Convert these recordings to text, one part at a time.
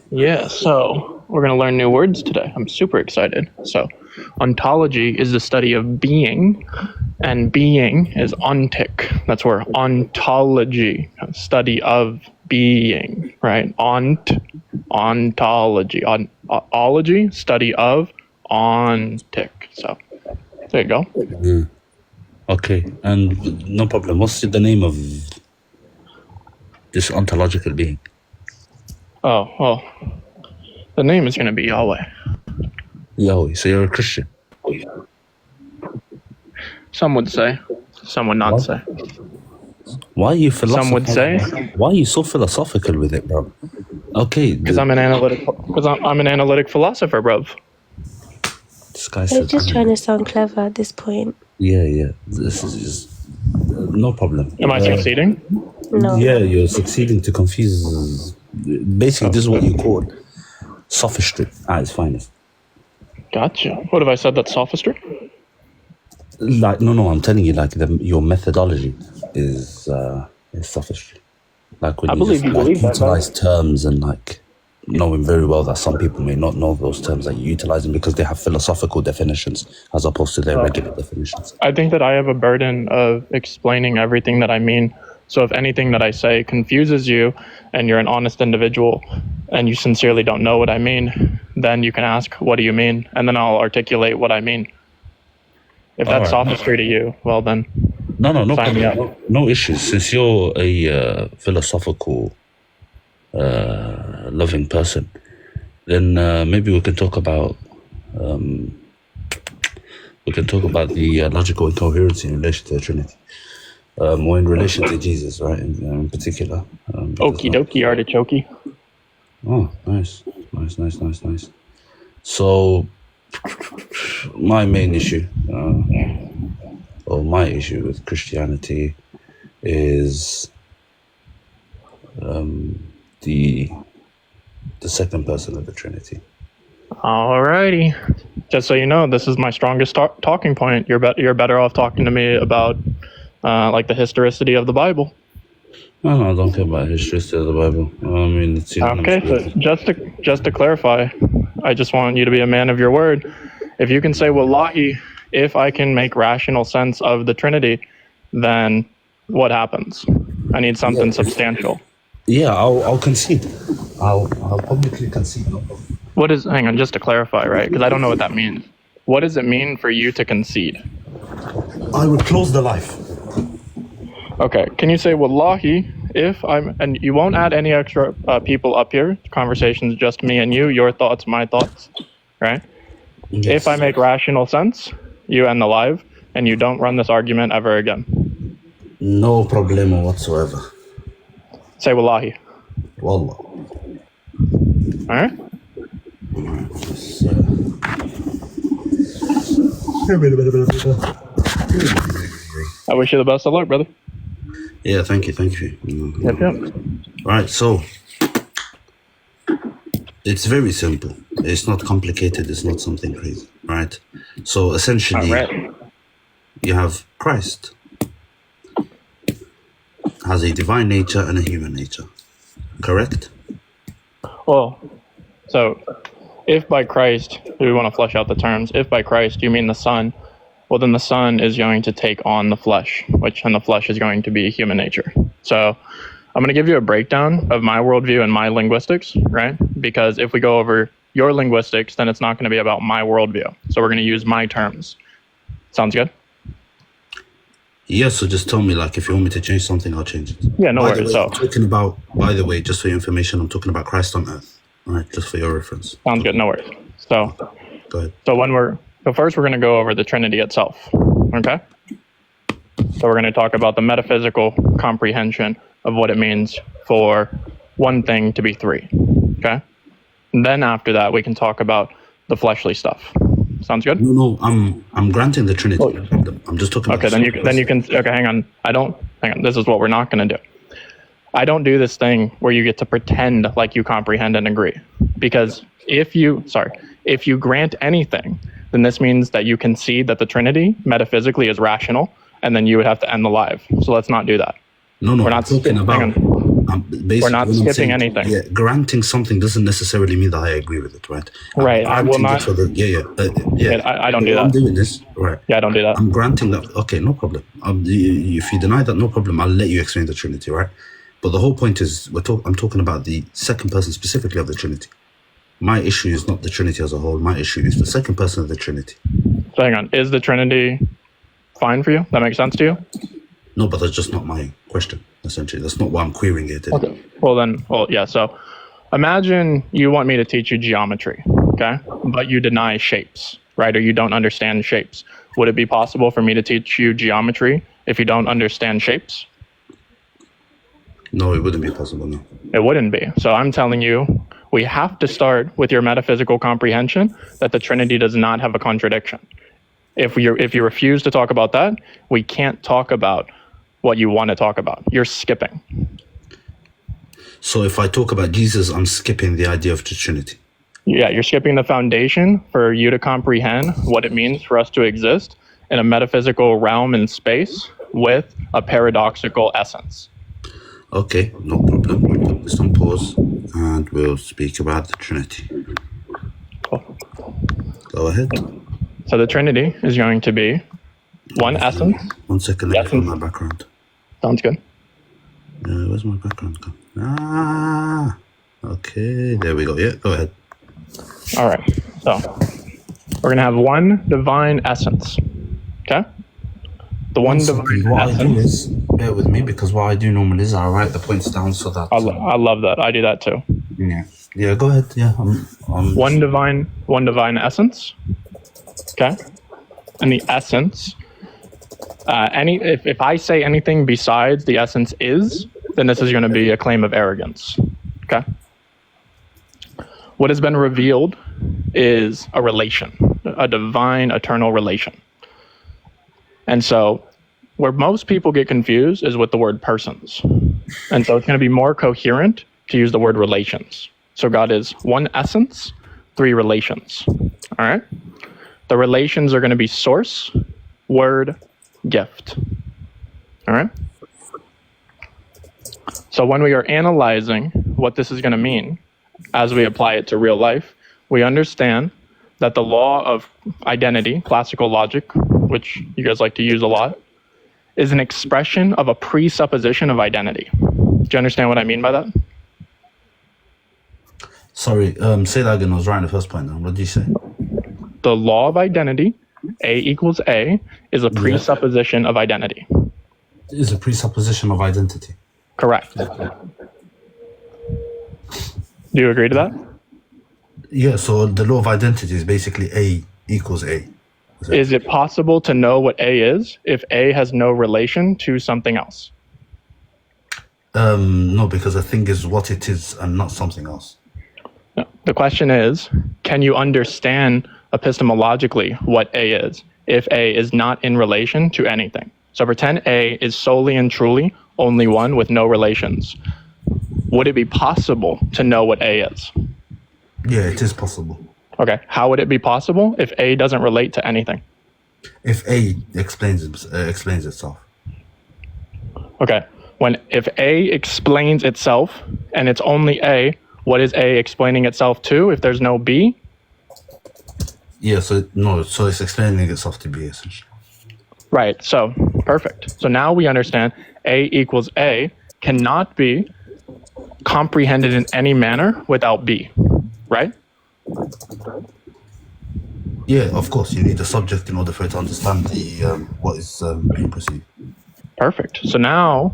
Yeah, so we're going to learn new words today. I'm super excited. So, ontology is the study of being, and being is ontic. That's where ontology, study of being, right? Ontology. Ology, study of ontic. So, there you go. Okay, and no problem. What's the name of this ontological being? Oh, well, the name is going to be Yahweh. Yahweh. So you're a Christian? Some would say, some would not What? say. Why are you Some would say, Why are you so philosophical with it, bro? Okay, because I'm an analytic philosopher, bruv. this guy They're says, just trying to sound clever at this point. yeah. This is just no problem. Am I succeeding? No. Yeah, you're succeeding to confuse. Basically, this is what you call sophistry at its finest. Gotcha. What have I said? That's sophistry? Like, no, I'm telling you, like your methodology is sophistry. Like when I you believe just you believe that, utilize terms and like knowing very well that some people may not know those terms that you utilize them because they have philosophical definitions as opposed to their regular definitions. I think that I have a burden of explaining everything that I mean. So if anything that I say confuses you and you're an honest individual and you sincerely don't know what I mean, then you can ask, what do you mean? And then I'll articulate what I mean. If that's sophistry to you, well then, No sign me problem. up. No issues. Since you're a philosophical, loving person, then maybe we can talk about the logical incoherency in relation to the Trinity, or in relation to Jesus, right? In particular. Okie dokie, artichoke. Oh, nice. So, my main issue, or my issue with Christianity is the second person of the Trinity. Alrighty. Just so you know, this is my strongest talking point. You're better off talking to me about like the historicity of the Bible. No, I don't care about history of the Bible. I mean, it's Okay, so just to clarify, I just want you to be a man of your word. If you can say, wallahi, if I can make rational sense of the Trinity, then what happens? I need something substantial. Yeah, I'll concede. I'll publicly concede. No problem. Hang on, just to clarify, right? Because I don't know what that means. What does it mean for you to concede? I would close the life. Okay, can you say, wallahi, and you won't add any extra people up here, the conversation's just me and you, your thoughts, my thoughts, right? Yes. If I make rational sense, you end the live, and you don't run this argument ever again. No problemo whatsoever. Say wallahi. Wallah. All right? I wish you the best of luck, brother. Yeah, thank you. Yep. Right, so it's very simple. It's not complicated. It's not something crazy, right? So essentially, you have Christ has a divine nature and a human nature, correct? Well, so if by Christ, we want to flesh out the terms, if by Christ you mean the Son, well, then the Son is going to take on the flesh, and the flesh is going to be human nature. So I'm going to give you a breakdown of my worldview and my linguistics, right? Because if we go over your linguistics, then it's not going to be about my worldview. So we're going to use my terms. Sounds good? Yeah, so just tell me, like, if you want me to change something, I'll change it. Yeah, no worries. I'm talking about, by the way, just for your information, I'm talking about Christ on earth. All right, just for your reference. Sounds good, no worries. So, go ahead. So first we're going to go over the Trinity itself, okay? So we're going to talk about the metaphysical comprehension of what it means for one thing to be three, okay? And then after that, we can talk about the fleshly stuff. Sounds good? No, I'm granting the Trinity. I'm just talking about... Okay, then you can, okay, hang on. This is what we're not going to do. I don't do this thing where you get to pretend like you comprehend and agree. Because if you grant anything, then this means that you concede that the Trinity metaphysically is rational, and then you would have to end the live. So let's not do that. No, we're not talking about... Basically, We're not when I'm skipping saying, anything. yeah, granting something doesn't necessarily mean that I agree with it, right? Right. I will not. I don't do What I'm that. doing is, right, Yeah, I don't do that. I'm granting that, okay, no problem. If you deny that, no problem, I'll let you explain the Trinity, right? But the whole point is, I'm talking about the second person specifically of the Trinity. My issue is not the Trinity as a whole. My issue is the second person of the Trinity. So hang on. Is the Trinity fine for you? That makes sense to you? No, but that's just not my question, essentially. That's not why I'm querying it. Okay. Well, yeah. So imagine you want me to teach you geometry, okay? But you deny shapes, right? Or you don't understand shapes. Would it be possible for me to teach you geometry if you don't understand shapes? No, it wouldn't be possible, no. It wouldn't be. So I'm telling you, we have to start with your metaphysical comprehension that the Trinity does not have a contradiction. If you refuse to talk about that, we can't talk about what you want to talk about. You're skipping. So if I talk about Jesus, I'm skipping the idea of the Trinity. Yeah, you're skipping the foundation for you to comprehend what it means for us to exist in a metaphysical realm in space with a paradoxical essence. Okay, no problem. We'll put this on pause and we'll speak about the Trinity. Cool. Go ahead. So the Trinity is going to be one essence. 1 second, let me find my background. Sounds good. Where's my background? Okay, there we go. Yeah, go ahead. All right. So we're going to have one divine essence. Okay? The one divine What essence. I do is, bear with me, because what I do normally is I write the points down so that... I love that. I do that too. Yeah, go ahead. Yeah, One divine essence. Okay? And the essence, if I say anything besides the essence is, then this is going to be a claim of arrogance. Okay? What has been revealed is a relation, a divine, eternal relation. And so where most people get confused is with the word persons. And so it's going to be more coherent to use the word relations. So God is one essence, three relations. All right? The relations are going to be source, word, gift. All right? So when we are analyzing what this is going to mean as we apply it to real life, we understand that the law of identity, classical logic, which you guys like to use a lot, is an expression of a presupposition of identity. Do you understand what I mean by that? Sorry, say that again. I was writing the first point now. What did you say? The law of identity, A equals A, is a presupposition of identity. It is a presupposition of identity. Correct. Do you agree to that? Yeah, so the law of identity is basically A equals A. Is it possible to know what A is if A has no relation to something else? No, because a thing is what it is and not something else. No. The question is, can you understand epistemologically what A is if A is not in relation to anything? So pretend A is solely and truly only one with no relations. Would it be possible to know what A is? Yeah, it is possible. Okay, how would it be possible if A doesn't relate to anything? If A explains itself. Okay, if A explains itself and it's only A, what is A explaining itself to if there's no B? Yeah, so it's explaining itself to B essentially. Right, so perfect. So now we understand A equals A cannot be comprehended in any manner without B, right? Yeah, of course, you need a subject in order for it to understand the what is being perceived. Perfect. So now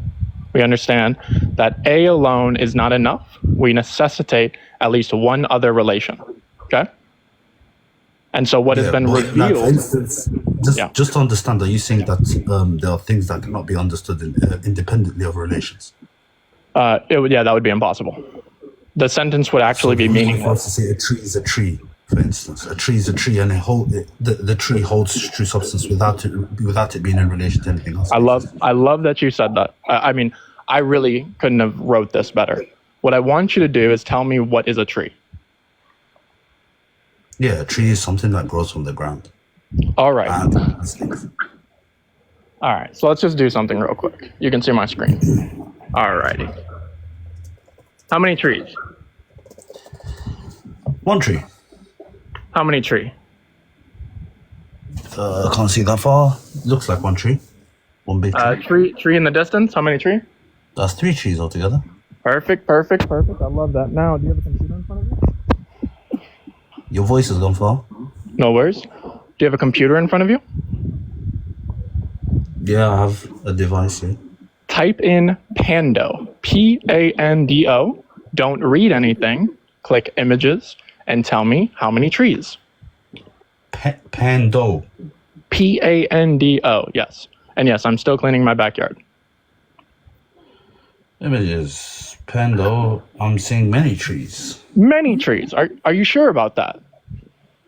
we understand that A alone is not enough. We necessitate at least one other relation, okay? And so what has been revealed... Like for instance, just to understand, are you saying that there are things that cannot be understood independently of relations? that would be impossible. The sentence would actually be meaningless. To say a tree is a tree, for instance. A tree is a tree, and the tree holds true substance without it being in relation to anything else. I love that you said that. I mean, I really couldn't have wrote this better. What I want you to do is tell me what is a tree. Yeah, a tree is something that grows from the ground. All right. All right, so let's just do something real quick. You can see my screen. All righty. How many trees? One tree. How many tree? I can't see that far. Looks like one tree. One big tree. Tree in the distance. How many tree? That's 3 trees altogether. Perfect. I love that. Now, do you have a computer in front of you? Your voice has gone far. No worries. Do you have a computer in front of you? Yeah, I have a device here. Type in Pando. Pando. Don't read anything. Click images and tell me how many trees. Pando. Pando. Yes. And yes, I'm still cleaning my backyard. Images. Pando. I'm seeing many trees. Many trees. Are you sure about that?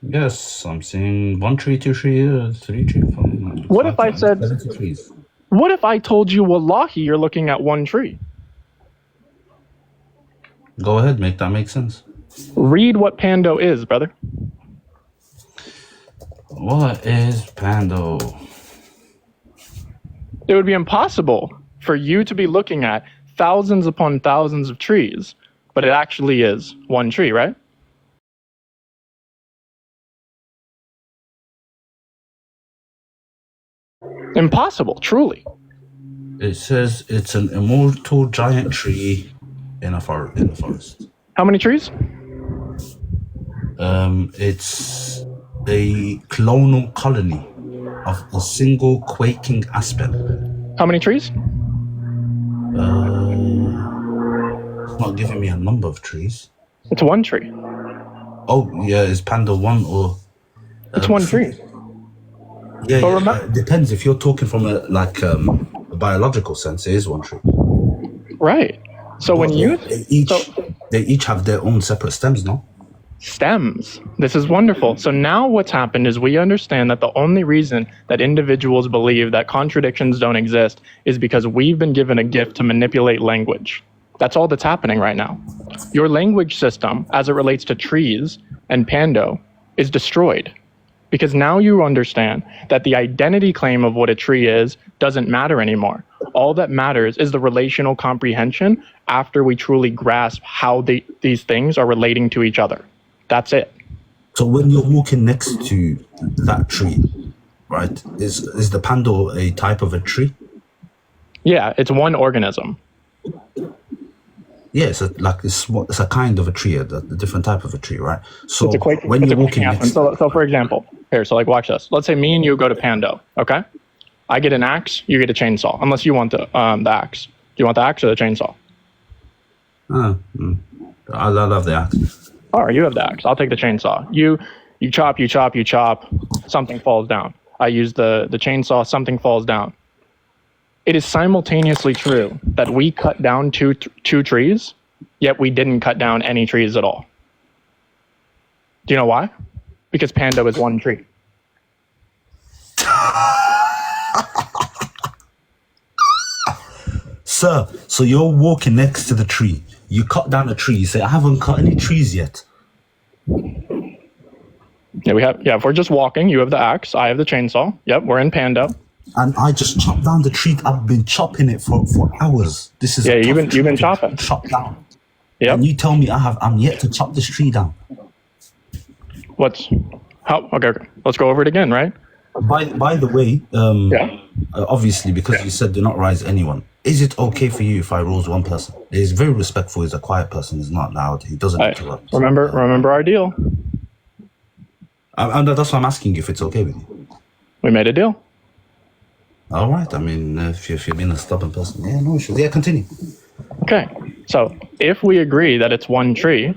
Yes, I'm seeing 1 tree, 2 tree, 3 tree. What if I said? 70 trees. What if I told you, wallahi, you're looking at 1 tree? Go ahead, make that make sense. Read what Pando is, brother. What is Pando? It would be impossible for you to be looking at thousands upon thousands of trees, but it actually is 1 tree, right? Impossible, truly. It says it's an immortal giant tree in the forest. How many trees? It's a clonal colony of a single quaking aspen. How many trees? It's not giving me a number of trees. It's 1 tree. Oh, yeah, is Panda 1 or... It's 1 tree. Yeah, But it depends. If you're talking from a biological sense, it is 1 tree. Right. So when you... They each have their own separate stems, no? Stems. This is wonderful. So now what's happened is we understand that the only reason that individuals believe that contradictions don't exist is because we've been given a gift to manipulate language. That's all that's happening right now. Your language system, as it relates to trees and Pando, is destroyed. Because now you understand that the identity claim of what a tree is doesn't matter anymore. All that matters is the relational comprehension after we truly grasp how these things are relating to each other. That's it. So when you're walking next to that tree, right, is the Pando a type of a tree? Yeah, it's 1 organism. Yeah, it's a kind of a tree, a different type of a tree, right? So when it's you're walking next... So for example, like watch this. Let's say me and you go to Pando, okay? I get an axe, you get a chainsaw, unless you want the axe. Do you want the axe or the chainsaw? I love the axe. All right, you have the axe. I'll take the chainsaw. You chop, something falls down. I use the chainsaw, something falls down. It is simultaneously true that we cut down two trees, yet we didn't cut down any trees at all. Do you know why? Because Pando is 1 tree. Sir, so you're walking next to the tree. You cut down a tree. You say, I haven't cut any trees yet. Yeah, if we're just walking, you have the axe, I have the chainsaw. Yep, we're in Pando. And I just chopped down the tree. I've been chopping it for hours. This is you've been chopping. Chopped down. Yep. And you tell me I'm yet to chop this tree down. Okay. Let's go over it again, right? By the way, obviously because you said do not rise anyone. Is it okay for you if I rose 1 person? He's very respectful. He's a quiet person. He's not loud. He doesn't interrupt. Remember our deal. That's why I'm asking you if it's okay with you. We made a deal. All right. I mean, if you're being a stubborn person, yeah, no issues. Yeah, continue. Okay. So if we agree that it's 1 tree,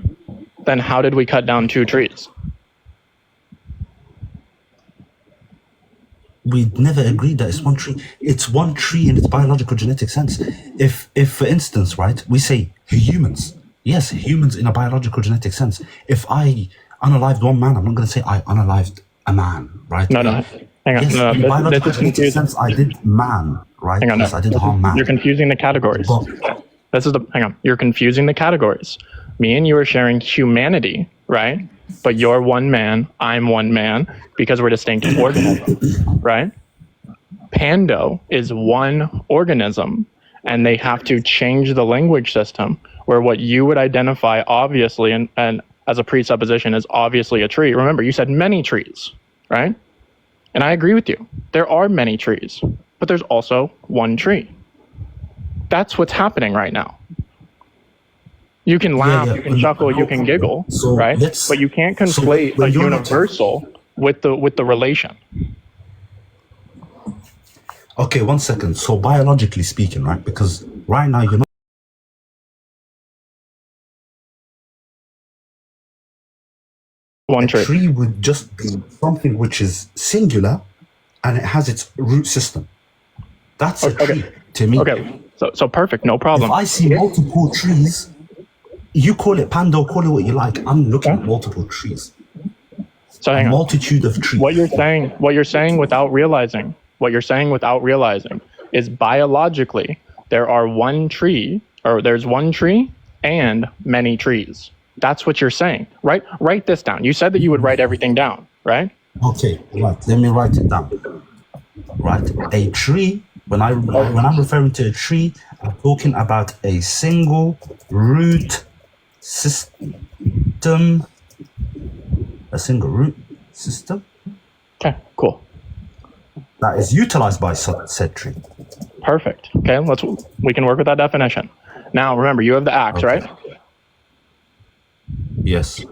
then how did we cut down 2 trees? We never agreed that it's 1 tree. It's 1 tree in its biological genetic sense. If for instance, right, we say humans. Yes, humans in a biological genetic sense. If I unalived 1 man, I'm not going to say I unalived a man, right? No. Hang on. Yes, in biological genetic sense, I did man, right? Hang on. Yes, I did harm man. You're confusing the categories. Hang on. You're confusing the categories. Me and you are sharing humanity, right? But you're 1 man, I'm 1 man, because we're distinct organisms, right? Pando is 1 organism, and they have to change the language system where what you would identify obviously and as a presupposition is obviously a tree. Remember, you said many trees, right? And I agree with you. There are many trees, but there's also one tree. That's what's happening right now. You can laugh, you can chuckle, you can giggle, right? But you can't conflate a universal with the relation. Okay, 1 second. So biologically speaking, right? Because right now you're not. One A tree. tree would just be something which is singular, and it has its root system. That's a tree to me. Okay, so perfect, no problem. If I see multiple trees, you call it pando, call it what you like. I'm looking at multiple trees. So hang A on. multitude of trees. What you're saying without realizing is biologically there are one tree, or there's one tree and many trees. That's what you're saying, right? Write this down. You said that you would write everything down, right? Okay, right. Let me write it down. Right, a tree. When I'm referring to a tree, I'm talking about a single root system. A single root system Okay, cool. that is utilized by said tree. Perfect. Okay, we can work with that definition. Now, remember, you have the axe, right? Yes.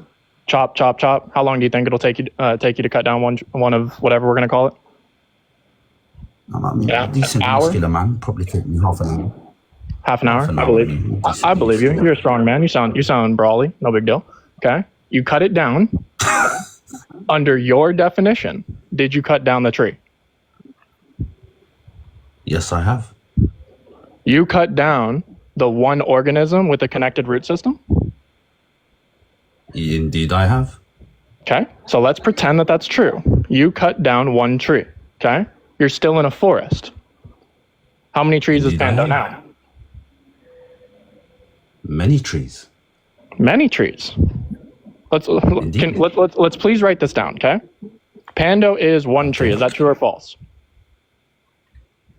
Chop, chop, chop. How long do you think it'll take you to cut down one of whatever we're going to call it? I mean, a decent muscular man probably take me half an hour. Half an hour? Half an I hour, believe. maybe. I believe you. You're a strong man. You sound brawly. No big deal. Okay. You cut it down. Under your definition, did you cut down the tree? Yes, I have. You cut down the one organism with a connected root system? Indeed, I have. Okay. So let's pretend that that's true. You cut down one tree. Okay. You're still in a forest. How many trees is Pando now? Many trees. Many trees. Let's please write this down, okay? Pando is one tree. Is that true or false?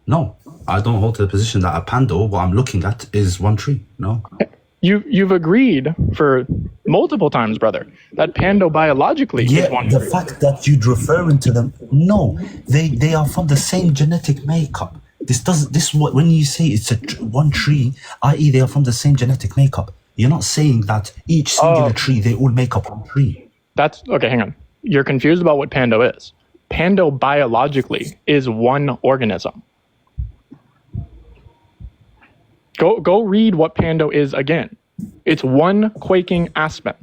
No, I don't hold to the position that a pando, what I'm looking at, is one tree. No. You've agreed for multiple times, brother, that Pando biologically is one the tree. fact that you'd referring to them, no, they are from the same genetic makeup. When you say it's one tree, i.e. they are from the same genetic makeup. You're not saying that each singular tree, they all make up one tree. That's okay. Hang on. You're confused about what Pando is. Pando biologically is one organism. Go read what Pando is again. It's one quaking aspen.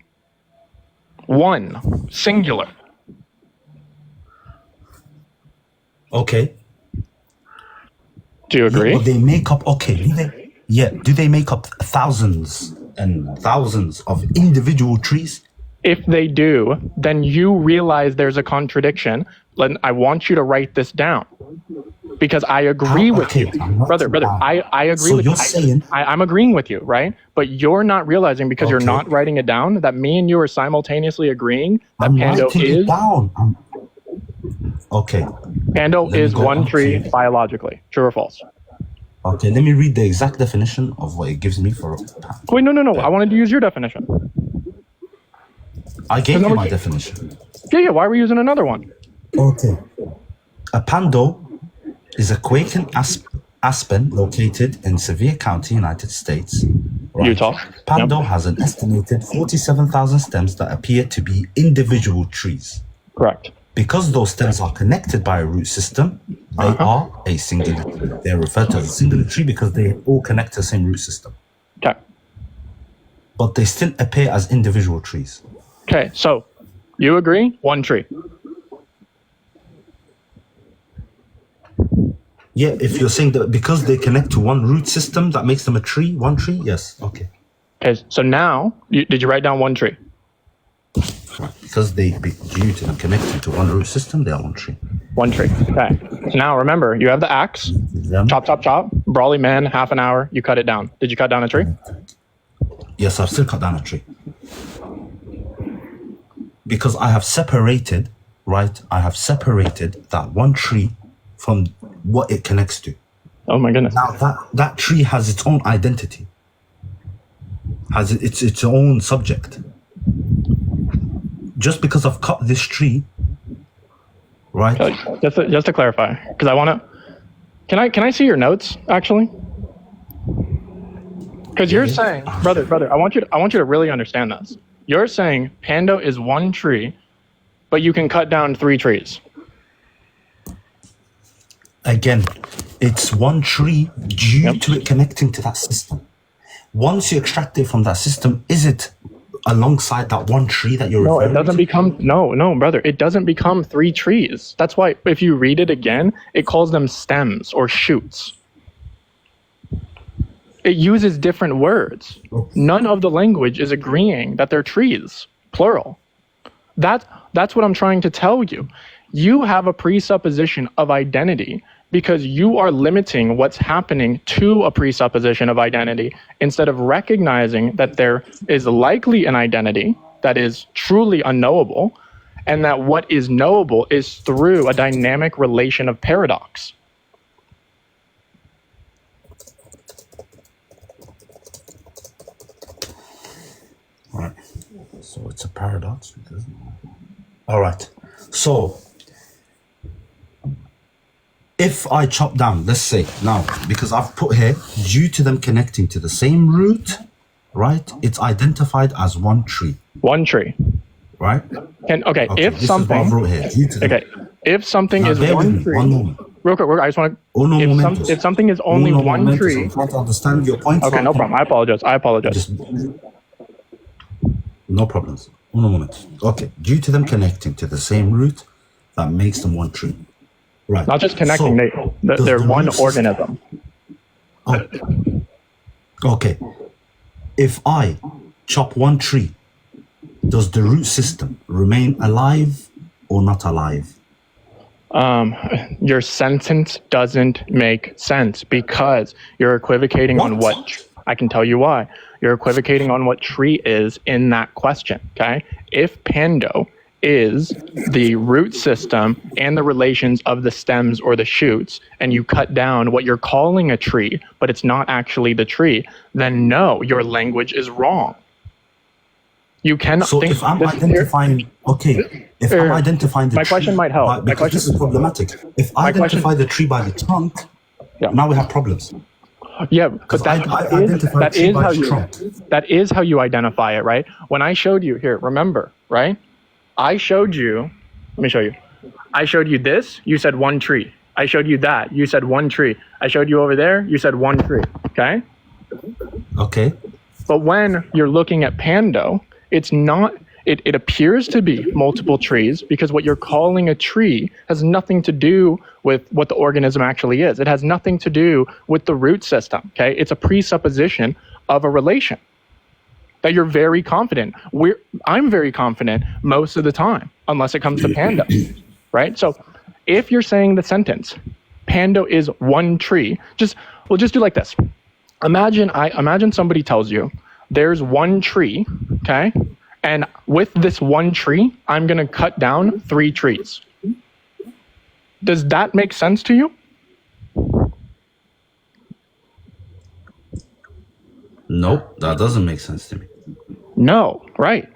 One singular. Okay. Do you agree? Yeah, but they make up. Okay. Do they make up thousands and thousands of individual trees? If they do, then you realize there's a contradiction. I want you to write this down because I agree with you, brother. I agree with you. So you're saying I'm agreeing with you, right? But you're not realizing because you're not writing it down that me and you are simultaneously agreeing that Pando is down. Okay. Pando is one tree biologically. True or false? Okay, let me read the exact definition of what it gives me for. Wait, no. I wanted to use your definition. I gave you my definition. Yeah. Why are we using another one? Okay. A pando is a quaking aspen located in Sevier County, United States. Right. Utah. Pando has an estimated 47,000 stems that appear to be individual trees. Correct. Because those stems are connected by a root system, they are a singular tree. They're referred to as a singular tree because they all connect to the same root system. Okay. But they still appear as individual trees. Okay, so you agree? One tree. Yeah, if you're saying that because they connect to one root system, that makes them a tree, one tree, yes, okay. Okay, so now, did you write down one tree? Because due to them connecting to one root system, they are one tree. One tree, okay. So now remember, you have the axe, chop, chop, chop, brawly man, half an hour, you cut it down. Did you cut down a tree? Yes, I've still cut down a tree. Because I have separated, right? I have separated that one tree from what it connects to. Oh my goodness. Now that tree has its own identity. has its own subject. Just because I've cut this tree, right? Just to clarify, because I want to. Can I see your notes actually? Because you're saying, brother, I want you to really understand this. You're saying Pando is one tree, but you can cut down 3 trees. Again, it's one tree due to it connecting to that system. Once you extract it from that system, is it alongside that one tree that you're referring to? No, it doesn't become, no, brother, it doesn't become 3 trees. That's why if you read it again, it calls them stems or shoots. It uses different words. None of the language is agreeing that they're trees, plural. That's what I'm trying to tell you. You have a presupposition of identity because you are limiting what's happening to a presupposition of identity instead of recognizing that there is likely an identity that is truly unknowable and that what is knowable is through a dynamic relation of paradox. Right. So it's a paradox. All right. So if I chop down, let's say now, because I've put here, due to them connecting to the same root, right? It's identified as one tree. One tree. Right? Okay, if this something. Is what I wrote here. Due to them. Okay, if something Now, is bear with one me, tree. one moment. Real quick, I just want to. Uno momentus. If something is only Uno one momentus. tree. I'm trying to understand your point. Okay, no problem. I apologize. Just, no problems. Uno momentus. Okay, due to them connecting to the same root, that makes them one tree. Right. Not just connecting, So, they're the one root organism. Okay. If I chop one tree, does the root system remain alive or not alive? Your sentence doesn't make sense because you're equivocating on what. I can tell you why. You're equivocating on what tree is in that question, okay? If Pando is the root system and the relations of the stems or the shoots, and you cut down what you're calling a tree, but it's not actually the tree, then no, your language is wrong. You cannot So think if I'm identifying, I'm identifying the my tree, question might help. because this is problematic. If I identify the tree by the trunk, now we have problems. Yeah, but that is how you identify it, right? When I showed you here, remember, right? I showed you, let me show you. I showed you this, you said one tree. I showed you that, you said one tree. I showed you over there, you said one tree, okay? Okay. But when you're looking at Pando, it's not, it appears to be multiple trees because what you're calling a tree has nothing to do with what the organism actually is. It has nothing to do with the root system, okay? It's a presupposition of a relation that you're very confident. I'm very confident most of the time, unless it comes to Pando, right? So if you're saying the sentence, Pando is one tree, we'll just do like this. Imagine somebody tells you there's one tree, okay? And with this one tree, I'm going to cut down 3 trees. Does that make sense to you? Nope, that doesn't make sense to me. No, right.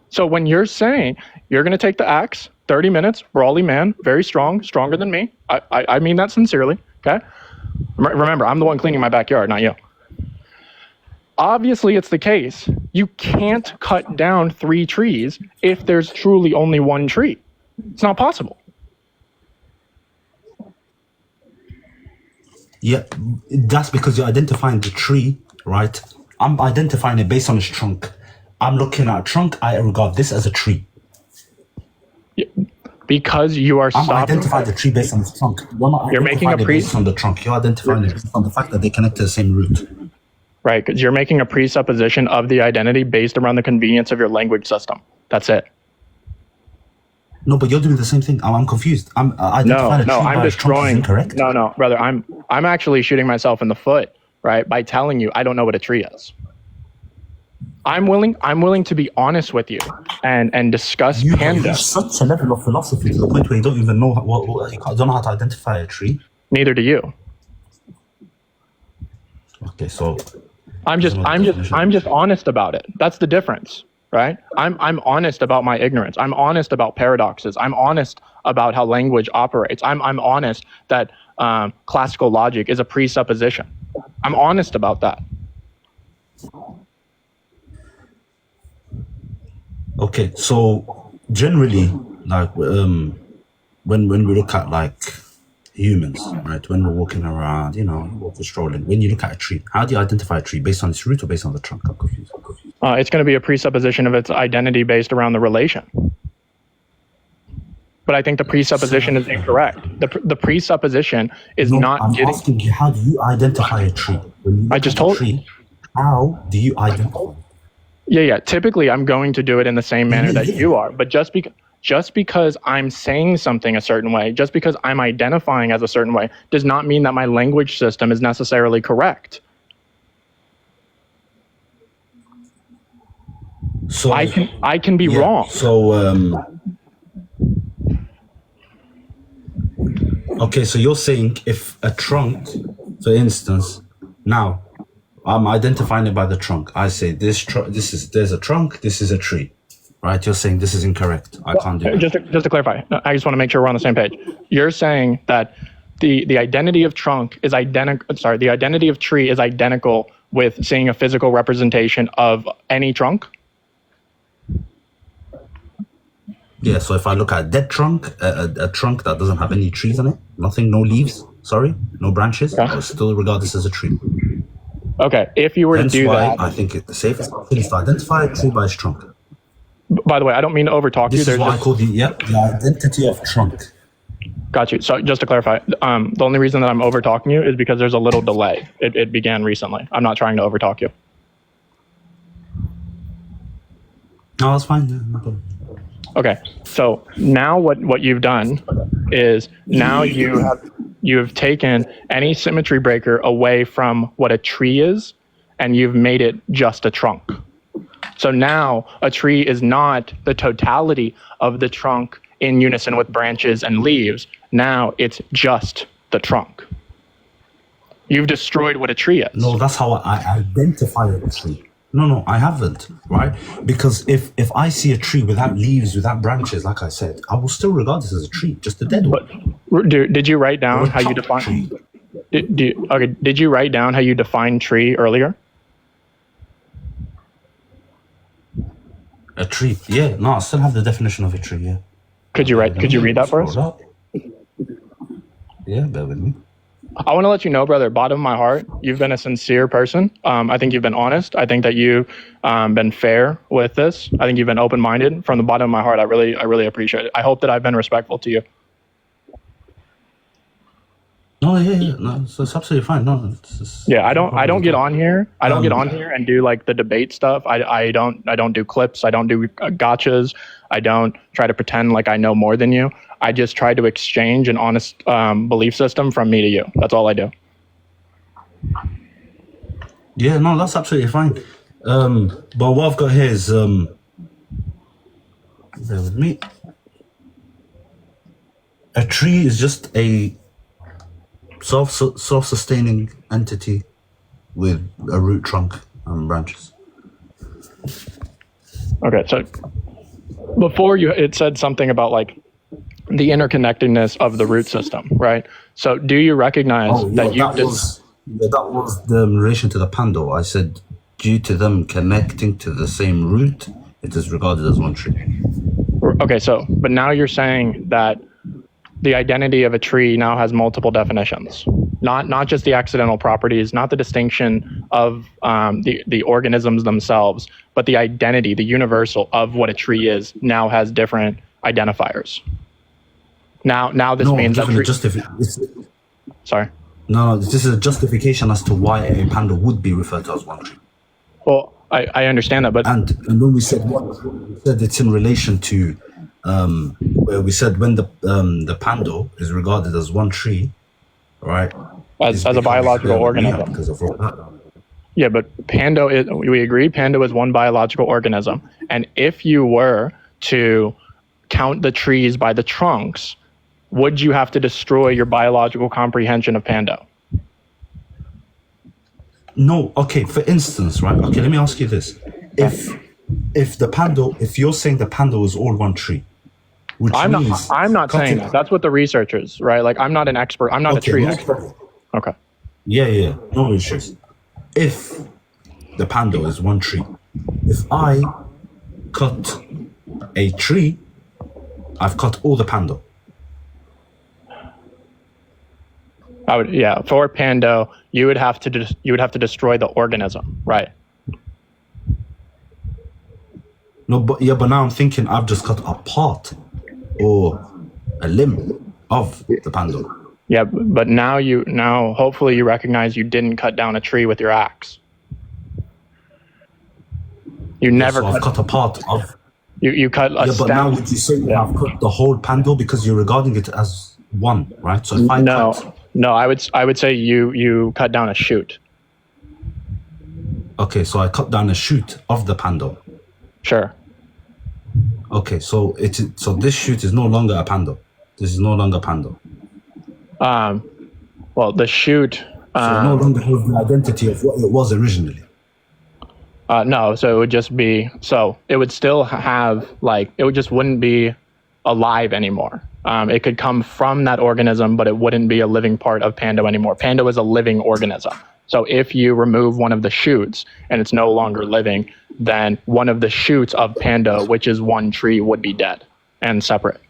So when you're saying you're going to take the axe, 30 minutes, brawly man, very strong, stronger than me. I mean that sincerely, okay? Remember, I'm the one cleaning my backyard, not you. Obviously, it's the case. You can't cut down 3 trees if there's truly only one tree. It's not possible. Yeah, that's because you're identifying the tree, right? I'm identifying it based on its trunk. I'm looking at a trunk, I regard this as a tree. Yeah, because you are I'm identifying the tree based on its trunk. You're making a based on the trunk. You're identifying it based on the fact that they connect to the same root. Right, because you're making a presupposition of the identity based around the convenience of your language system. That's it. No, but you're doing the same thing. I'm confused. I'm identifying I'm destroying. Incorrect. No, brother. I'm actually shooting myself in the foot, right, by telling you I don't know what a tree is. I'm willing to be honest with you and discuss You Pando. have such a level of philosophy to the point where you don't even know you don't know how to identify a tree. Neither do you. Okay, so I'm This is just not the I'm just definition. I'm just honest about it. That's the difference, right? I'm honest about my ignorance. I'm honest about paradoxes. I'm honest about how language operates. I'm honest that classical logic is a presupposition. I'm honest about that. Okay, so generally, like when we look at like humans, right? When we're walking around, you know, we're strolling. When you look at a tree, how do you identify a tree? Based on its root or based on the trunk? I'm confused. It's going to be a presupposition of its identity based around the relation. But I think the presupposition is incorrect. The presupposition is No, not I'm getting. asking you, how do you identify a tree? When you look I just at a told. tree, how do you identify it? Yeah. Typically, I'm going to do it in the same manner that you are. But just because I'm saying something a certain way, just because I'm identifying as a certain way, does not mean that my language system is necessarily correct. So I can be wrong. So okay, so you're saying if a trunk, for instance, now I'm identifying it by the trunk. I say there's a trunk, this is a tree, right? You're saying this is incorrect. I can't do that. Just to clarify, I just want to make sure we're on the same page. You're saying that the identity of trunk is identical. Sorry, the identity of tree is identical with seeing a physical representation of any trunk. Yeah, so if I look at a dead trunk, a trunk that doesn't have any trees on it, nothing, no leaves, no branches, I'll still regard this as a tree. Okay, if you were Hence to do why that, I think the safest option is to identify a tree by its trunk. by the way, I don't mean to overtalk you. This is what I call the identity of trunk. Got you. So just to clarify, the only reason that I'm over talking you is because there's a little delay. It began recently. I'm not trying to overtalk you. No, that's fine. No problem. Okay. So now what you've done is now you have taken any symmetry breaker away from what a tree is, and you've made it just a trunk. So now a tree is not the totality of the trunk in unison with branches and leaves. Now it's just the trunk. You've destroyed what a tree is. No, that's how I identify a tree. No, I haven't, right? Because if I see a tree without leaves, without branches, like I said, I will still regard this as a tree, just a dead one. Did you write down how you define? Did you write down how you define tree earlier? A tree, yeah. No, I still have the definition of a tree, yeah. Could you read that for us? Yeah, bear with me. I want to let you know, brother, bottom of my heart, you've been a sincere person. I think you've been honest. I think that you've been fair with this. I think you've been open-minded. From the bottom of my heart, I really appreciate it. I hope that I've been respectful to you. No, yeah. No, it's absolutely fine. No, I don't get on here. I don't get on here and do like the debate stuff. I don't do clips. I don't do gotchas. I don't try to pretend like I know more than you. I just try to exchange an honest belief system from me to you. That's all I do. Yeah, no, that's absolutely fine. But what I've got here is bear with me. A tree is just a self-sustaining entity with a root, trunk, and branches. Okay, so before it said something about like the interconnectedness of the root system, right? So do you recognize that that was the relation to the pando. I said due to them connecting to the same root, it is regarded as one tree. Okay, so but now you're saying that the identity of a tree now has multiple definitions, not just the accidental properties, not the distinction of the organisms themselves, but the identity, the universal of what a tree is now has different identifiers. Now this means that sorry. No, this is a justification as to why a panda would be referred to as one tree. Well, I understand that, but and when we said it's in relation to where we said when the pando is regarded as one tree, right? As a biological organism. Yeah, but we agree, pando is one biological organism. And if you were to count the trees by the trunks, would you have to destroy your biological comprehension of pando? No, okay, for instance, right? Okay, let me ask you this. If you're saying the panda is all one tree, which I'm not. means I'm not saying cutting. that. That's what the researchers, right? Like, I'm not an expert. I'm not a Okay, tree no expert. problem. Okay. Yeah, no issues. If the panda is one tree, if I cut a tree, I've cut all the panda. For pando, you would have to destroy the organism, right? No, but now I'm thinking I've just cut a part or a limb of the panda. Yeah, but now hopefully you recognize you didn't cut down a tree with your axe. You never So I've cut a part of. you cut a stem. But now would you say I've cut the whole panda because you're regarding it as one, right? So if I cut. No, I would say you cut down a shoot. Okay, so I cut down a shoot of the panda. Sure. Okay, so this shoot is no longer a panda. This is no longer panda. Well, the shoot. So it no longer has the identity of what it was originally. No, so it would just be. So it would still have it would just wouldn't be alive anymore. It could come from that organism, but it wouldn't be a living part of pando anymore. Pando is a living organism. So if you remove one of the shoots and it's no longer living, then one of the shoots of pando, which is one tree, would be dead and separate.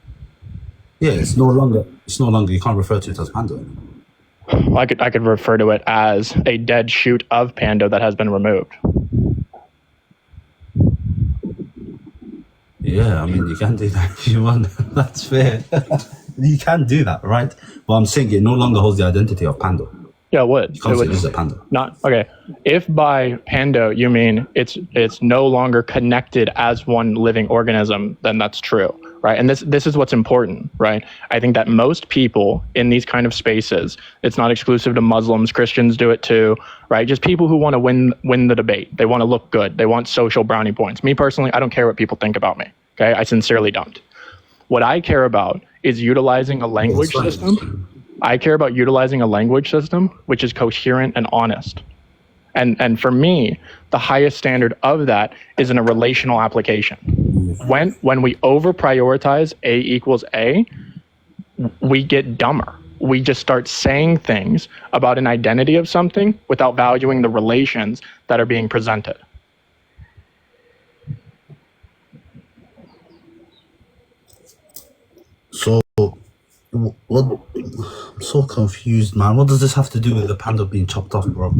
Yeah, it's no longer. You can't refer to it as pando anymore. I could refer to it as a dead shoot of pando that has been removed. Yeah, I mean, you can do that if you want. That's fair. You can do that, right? But I'm saying it no longer holds the identity of panda. Yeah, it would. You can't say it is a panda. Not okay. If by pando you mean it's no longer connected as one living organism, then that's true, right? And this is what's important, right? I think that most people in these kind of spaces, it's not exclusive to Muslims, Christians do it too, right? Just people who want to win the debate. They want to look good. They want social brownie points. Me personally, I don't care what people think about me. Okay, I sincerely don't. What I care about is utilizing a language system. I care about utilizing a language system which is coherent and honest. And for me, the highest standard of that is in a relational application. When we over prioritize A equals A, we get dumber. We just start saying things about an identity of something without valuing the relations that are being presented. So, what? I'm so confused, man. What does this have to do with the panda being chopped off, bro?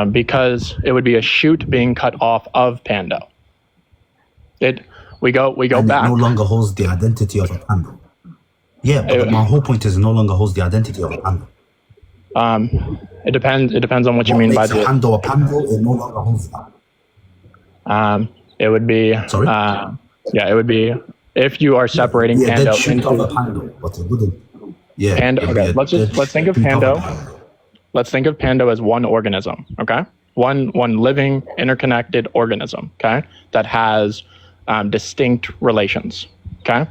Because it would be a shoot being cut off of pando. We go and back. It no longer holds the identity of a panda. Yeah, but my whole point is it no longer holds the identity of a panda. It depends on what you mean by the panda. A panda, it no longer holds that. It would be. Sorry. It would be if you are separating pando into of a panda, but it wouldn't. Yeah. Pando. Okay, let's think of pando. Let's think of pando as one organism. Okay, one living interconnected organism. Okay, that has distinct relations. Okay.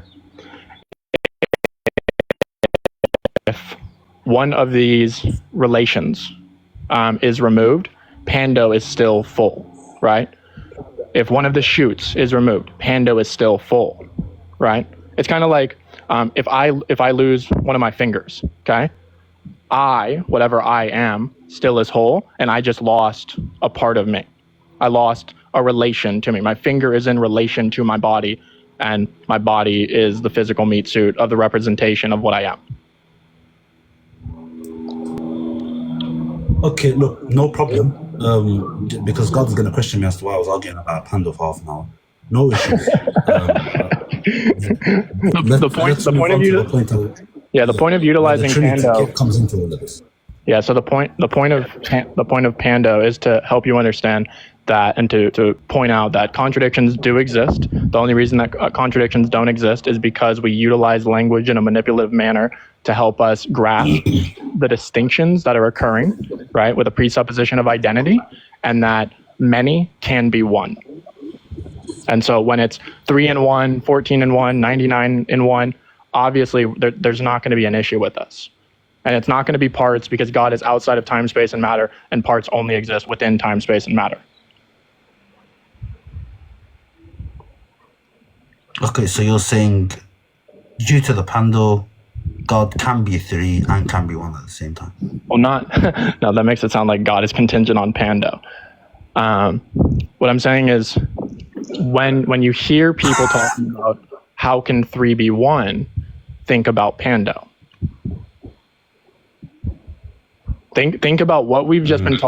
If one of these relations is removed, pando is still full, right? If one of the shoots is removed, pando is still full, right? It's kind of like if I lose one of my fingers, okay? Whatever I am, still is whole, and I just lost a part of me. I lost a relation to me. My finger is in relation to my body, and my body is the physical meat suit of the representation of what I am. Okay, look, no problem. Because God's going to question me as to why I was arguing about a panda for half an hour. No issues. The point of utilizing pando comes into all of this. Yeah, so the point of pando is to help you understand that and to point out that contradictions do exist. The only reason that contradictions don't exist is because we utilize language in a manipulative manner to help us grasp the distinctions that are occurring, right, with a presupposition of identity, and that many can be one. And so when it's 3 in 1, 14 in 1, 99 in 1, obviously there's not going to be an issue with us. And it's not going to be parts because God is outside of time, space, and matter, and parts only exist within time, space, and matter. Okay, so you're saying due to the Pando, God can be three and can be one at the same time. Well, not. No, that makes it sound like God is contingent on Pando. What I'm saying is, when you hear people talking about how can three be one, think about Pando. Think about what we've just been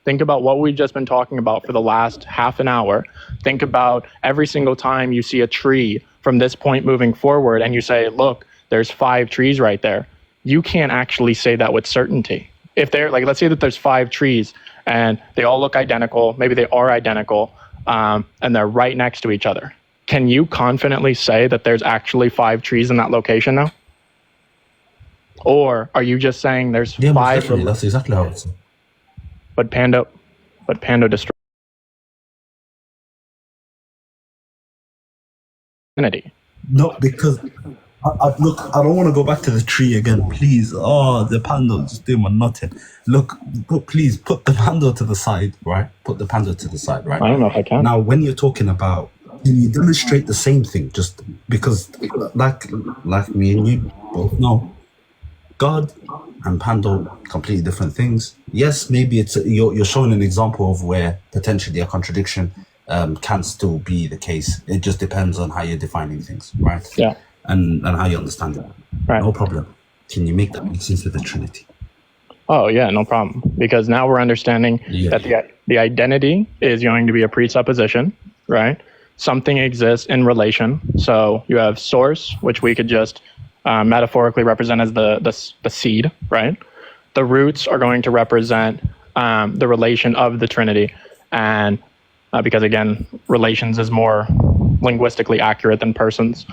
Think about what we've just been talking about for the last half an hour. Think about every single time you see a tree from this point moving forward, and you say, "Look, there's 5 trees right there." You can't actually say that with certainty. If they're like, let's say that there's 5 trees and they all look identical, maybe they are identical, and they're right next to each other. Can you confidently say that there's actually 5 trees in that location now? Or are you just saying there's 5? Definitely. That's exactly how it's. But Pando destroyed Trinity. No, because look, I don't want to go back to the tree again, please. Oh, the Pando just doing my nothing. Look, please put the Pando to the side, right? Put the Pando to the side, right? I don't know if I can. Now, when you're talking about, can you demonstrate the same thing? Just because, like me and you both know, God and Pando, completely different things. Yes, maybe you're showing an example of where potentially a contradiction can still be the case. It just depends on how you're defining things, right? Yeah. And how you understand it. Right. No problem. Can you make that make sense with the Trinity? Oh, yeah, no problem. Because now we're understanding that the identity is going to be a presupposition, right? Something exists in relation. So you have source, which we could just metaphorically represent as the seed, right? The roots are going to represent the relation of the Trinity. And because, again, relations is more linguistically accurate than persons.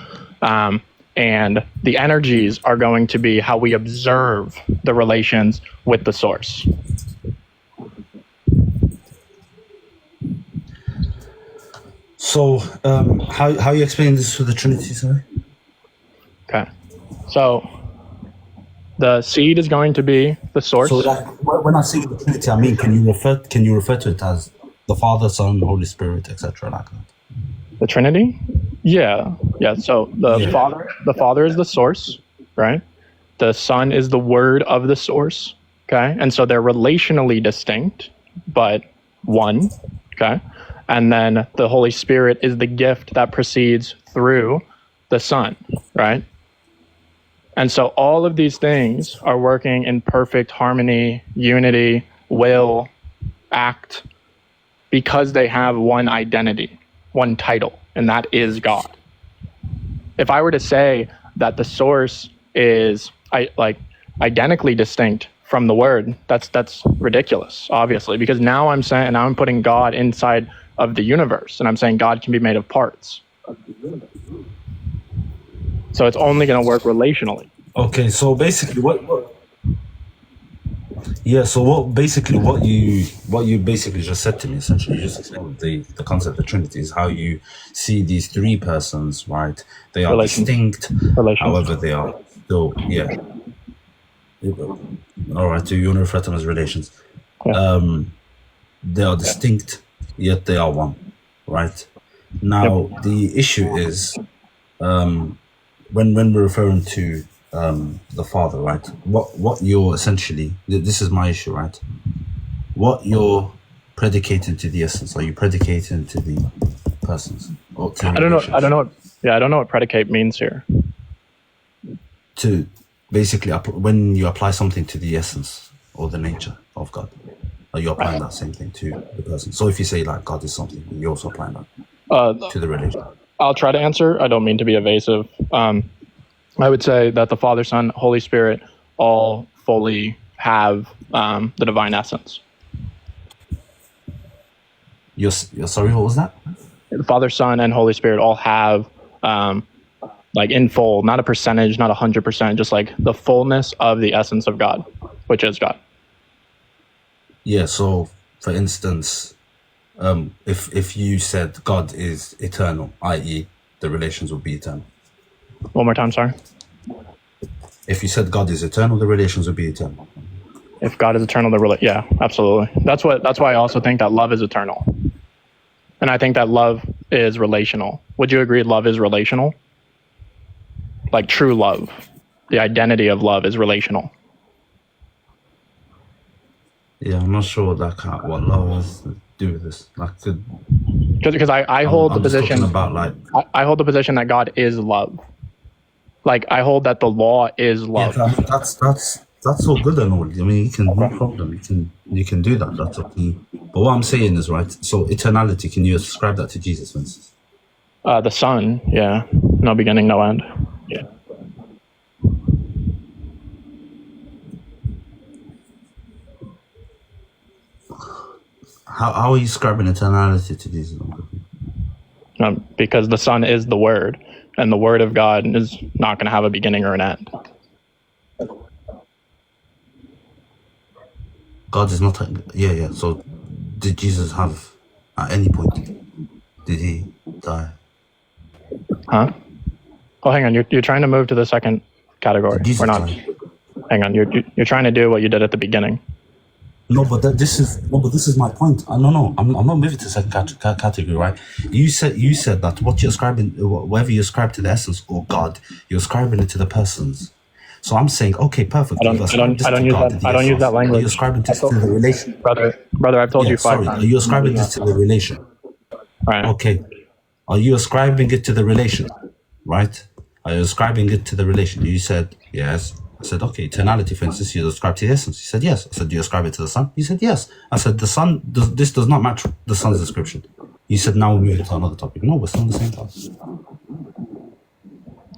And the energies are going to be how we observe the relations with the source. So, how you explain this with the Trinity, sorry? Okay. So the seed is going to be the source. So, like, when I say the Trinity, I mean, can you refer to it as the Father, Son, Holy Spirit, etc., like that? The Trinity? Yeah. So the Father is the source, right? The Son is the word of the source, okay? And so they're relationally distinct, but one, okay? And then the Holy Spirit is the gift that proceeds through the Son, right? And so all of these things are working in perfect harmony, unity, will, act, because they have one identity, one title, and that is God. If I were to say that the source is identically distinct from the word, that's ridiculous, obviously, because now I'm putting God inside of the universe, and I'm saying God can be made of parts. So it's only going to work relationally. Okay, so basically what you basically just said to me, essentially, you just explained the concept of Trinity is how you see these 3 persons, right? They are distinct, however they are still, yeah. All right, so you want to refer to them as relations. Yeah. They are distinct, yet they are one, right? Now, the issue is, when we're referring to the Father, right? What you're essentially, this is my issue, right? What you're predicating to the essence, are you predicating to the persons? Or to I don't know. I don't know what predicate means here. To basically, when you apply something to the essence or the nature of God, are you applying that same thing to the person? So if you say like God is something, you're also applying that to the relation. I'll try to answer. I don't mean to be evasive. I would say that the Father, Son, Holy Spirit all fully have the divine essence. You're sorry, what was that? The Father, Son, and Holy Spirit all have, like in full, not a percentage, not 100%, just like the fullness of the essence of God, which is God. Yeah, so for instance, if you said God is eternal, i.e. the relations will be eternal. One more time, sorry. If you said God is eternal, the relations would be eternal. If God is eternal, yeah, absolutely. That's why I also think that love is eternal. And I think that love is relational. Would you agree love is relational? Like true love. The identity of love is relational. Yeah, I'm not sure what love has to do with this. Like, Because I hold the I'm just position talking about like. I hold the position that God is love. Like I hold that the law is love. Yeah, I mean, that's all good and all. I mean, you can no problem. You can do that. That's okay. But what I'm saying is right. So eternality, can you ascribe that to Jesus, for instance? The Son, yeah, no beginning, no end. Yeah. How are you ascribing eternality to Jesus? Because the Son is the Word, and the Word of God is not going to have a beginning or an end. God is not. Yeah. So, did Jesus have at any point? Did he die? Huh? Oh, hang on. You're trying to move to the second category. Did Jesus We're not. die? Hang on. You're trying to do what you did at the beginning. No, but this is my point. No, I'm not moving to the second category, right? You said that what you're ascribing, whatever you ascribe to the essence or God, you're ascribing it to the persons. So I'm saying, okay, perfect. I don't use that language. Are you ascribing this to the relation? Brother, I've told you 5 times. Are you ascribing this to the relation? Right. Okay. Are you ascribing it to the relation? Right? Are you ascribing it to the relation? You said yes. I said, okay, eternality, for instance, you ascribe to the essence. He said, yes. I said, do you ascribe it to the Son? He said, yes. I said, the Son, this does not match the Son's description. He said, now we're moving to another topic. No, we're still on the same topic.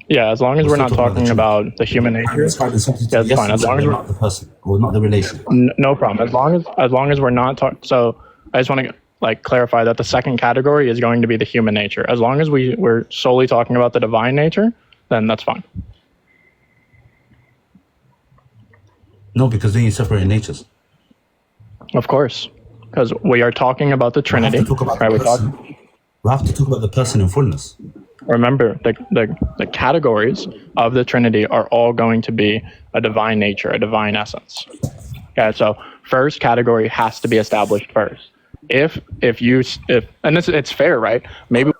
Yeah, as long as we're not talking about the human nature, that's fine. As long as we're not the person or not the relation. No problem. As long as we're not talking. So I just want to clarify that the second category is going to be the human nature. As long as we're solely talking about the divine nature, then that's fine. No, because then you separate natures. Of course, because we are talking about the Trinity. We have to talk about the person in fullness. Remember, the categories of the Trinity are all going to be a divine nature, a divine essence. Okay, so first category has to be established first. If and it's fair, right? Maybe.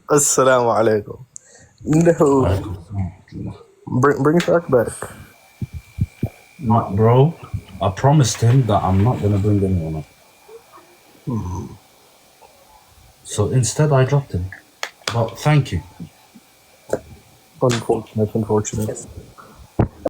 Assalamu alaikum. No. Bring Shark back. Not, bro. I promised him that I'm not going to bring anyone up. So instead, I dropped him. But thank you. Unfortunate.